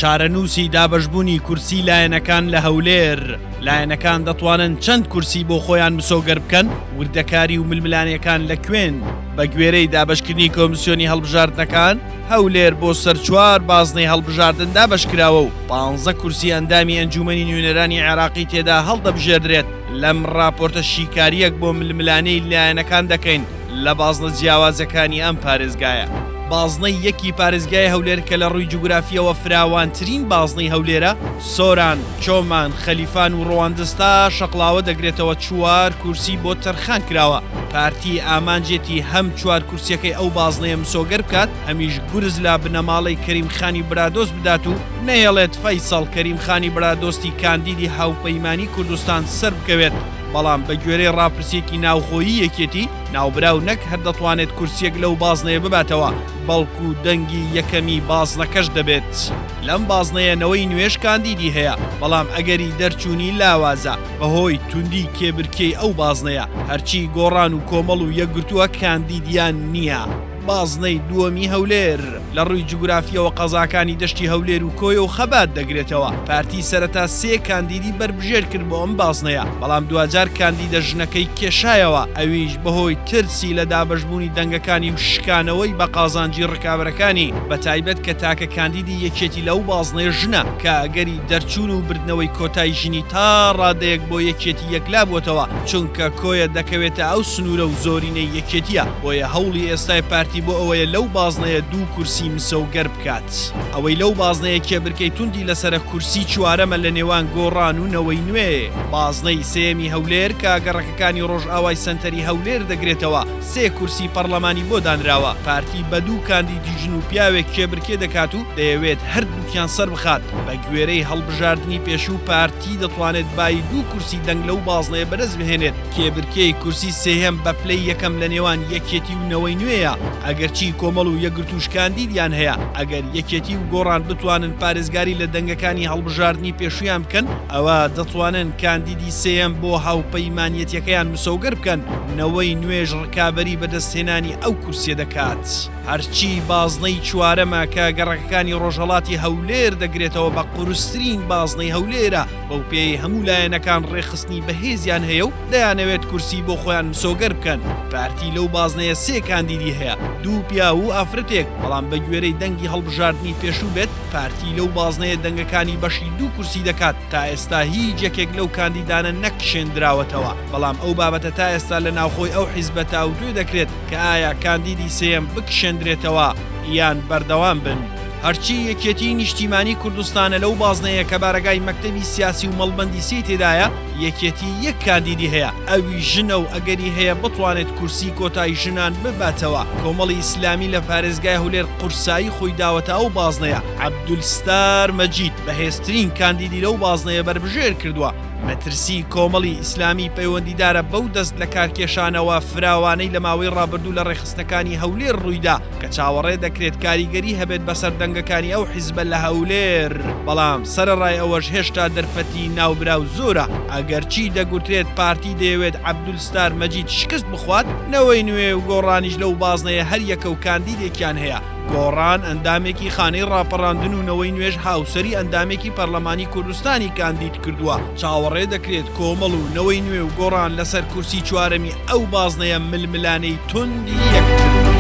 چارەنووسی دابەشبوونی کورسی لایەنەکان لە هەولێر. لایەنەکان دەتوانن چەند کورسی بۆ خۆیان مسۆگەر بکەن. وردەکاری و ململانیەکان لەکوێن؟ بە گوێرەی دابەشکردنی کۆمیسیۆنی هەڵبژاردنەکان هەولێر بۆ سەر 4 بازنەی هەڵبژاردن دابەشکراوە و 15 کورسی ئەندامی ئەنجومەنی نوێنەرانی عێراقی تێدا هەڵدەبژێردرێت. لەم راپۆرتە شیکاریەک بۆ ململانەی لایەنەکان دەکەین لە بازنە جیاوازەکانی ئەم پارێزگایە. بازنەی یەکی پارێزگای هەولێر کە لە ڕووی جوگرافیەوە فراوانترین بازنەی هەولێرە، سۆران، چۆمان، خەلیفان و ڕۆواندستا شەقڵاوە دەگرێتەوە 4 کورسی بۆ تەرخان کراوە. پارتی ئامانجێتی هەم 4 کورسیەکەی ئەو بازنەیە مسۆگەر بکات، هەمیش گورز لە بنەماڵەی کەریمخانی برادۆست بدات و نەیەڵێت فەیسەڵ کەریمخانی برادۆستی کاندیدی هاوپەیمانی کوردستان سەر بکەوێت. بەڵام بە گوێرەی ڕاپرسێکی ناوخۆیی یەکێتی ناوبراو نەک هەر دەتوانێت کورسێک لەو بازنەیە بباتەوە، بەڵکو دەنگی یەکەمی بازنەکەش دەبێت. لەم بازنەیەنەوەی نوێش کاندیدی هەیە، بەڵام ئەگەری دەرچوونی لاوازە بەهۆی توندی کێبرکەی ئەو بازنەیە، هەرچی گۆڕان و کۆمەڵ و یەکگرتووە کاندیدیان نییە. بازنەی دووەمی هەولێر لە ڕووی جوگرافیەوە قەزاکانی دەشتی هەولێر و کۆیە و خەبات دەگرێتەوە. پارتی سەرەتا 3 کاندیدی بربژێر کرد بۆ ئەم بازنەیە، بەڵام دوجار کاندیدە ژنەکەی کێشایەوە، ئەویش بەهۆی ترسی لە دابەشبوونی دەنگەکانی و شکانەوەی بە قازانجی ڕکابەرەکانی، بە تایبەت کە تاکە کاندیدی یەکێتی لەو بازنەیە ژنە کە ئەگەری دەرچوون و بردنەوەی کۆتای ژنی تا ڕادەیەک بۆ یەکێتی یەکلا بووتەوە، چونکە کۆیە دەکەوێتە ئەو سنوورە و زۆرینەی یەکێتیە. بۆیە هەوڵی ئێستای پارتی بۆ ئەوەیە لەو بازنەیە 2 کورسی مسەوگەر بکات. ئەوەی لەو بازنەیە کێبرکەی توندی لەسرە کورسی 4ەمە لە نێوان گۆڕان و نەوەی نوێ. بازنەی سێمی هەولێر کە گەڕەکەکانی ڕۆژئاوای سەنتەری هەولێر دەگرێتەوە، 3 کورسی پەرلەمانی بۆ دانراوە. پارتی بە 2 کاندیدی ژن و پیاوێک کێبرکێ دەکات و دەیەوێت هەردووکیان سەر بخات. بە گوێرەی هەڵبژاردننی پێشوو پارتی دەتوانێت بای 2 کورسی دەنگ لەو بازنەیە بەدەست بهێنێت. کێبرکەی کورسی سێهەم بە پلەی یەکەم لە نێوان یەکێتی و نەوەی نوێیە. ئەگەرچی کۆمەڵ و یەکگرتوش کاندیدیان هەیە، ئەگەر یەکێتی و گۆڕان بتوانن پارێزگاری لە دەنگەکانی هەڵبژاردننی پێشویان بکەن، ئەوە دەتوانن کاندیدی سێم بۆ هاوپەیمانیەتیەکەیان مسەوگەر بکەن. نەوەی نوێژ ڕکابەری بەدەستهێنانی ئەو کورسیە دەکات. هەرچی بازنەی 4ەمە کە گەڕەکەکانی ڕۆژهەڵاتی هەولێر دەگرێتەوە بە قورسترین بازنەی هەولێرە، بەو پێی هەموو لایەنەکان ڕێخستنی بەهێزیان هەیە و دەیانەوێت کورسی بۆ خۆیان مسۆگەر بکەن. پارتی لەو بازنەیە 3 کاندیدی هەیە، 2 پیا و ئافرەتێک، بەڵام بە گوێرەی دەنگی هەڵبژاردننی پێشوو بێت، پارتی لەو بازنەیە دەنگەکانی بەشی 2 کورسی دەکات. تا ئێستا هیچ یەکێک لەو کاندیدانە نەکشێندراوەتەوە، بەڵام ئەو بابەتە تا ئێستا لە ناوخۆی ئەو حیزبە تاوتوێ دەکرێت کە ئایا کاندیدی سێم بکشێندرێتەوە یان بەردەوام بن. هەرچی یەکێتی نیشتیمانی کوردستانە لەو بازنەیە کە بارەگای مەکتەبی سیاسی و مەڵبەندی سی تێدایە، یەکێتی 1 کاندیدی هەیە، ئەوی ژنە و ئەگەری هەیە بتوانێت کورسی کۆتای ژنان بباتەوە. کۆمەڵی ئیسلامی لە پارێزگای هەولێر قورسایی خۆی داوەتە ئەو بازنەیە. عەبدولستار مەجید بەهێزترین کاندیدی لەو بازنەیە بربژێر کردووە. مەترسی کۆمەڵی ئیسلامی پەیوەندیدارە بەو دەست لە کارکێشانەوە فراوانەی لە ماوەی ڕابردوو لە ڕێخستنەکانی هەولێر ڕوویدا کە چاوەڕێ دەکرێت کاریگەری هەبێت بەسەر دەنگەکانی ئەو حیزبە لە هەولێر. بەڵام سەرەڕای ئەوەش هێشتا دەرفەتی ناوبراو زۆرە. ئەگەرچی دەگوترێت پارتی دەیەوێت عەبدولستار مەجید شکست بخوات، نەوەی نوێ و گۆڕانیش لەو بازنەیە هەر یەکە و کاندیدێکیان هەیە. گۆڕان ئەندامێکی خانەی ڕاپەڕاندن و نەوەی نوێژ هاوسەری ئەندامێکی پەرلەمانی کوردستانی کاندید کردووە. چاوەڕێ دەکرێت کۆمەڵ و نەوەی نوێ و گۆڕان لەسەر کورسی 4ەمی ئەو بازنەیە ململانەی توندی یەکتر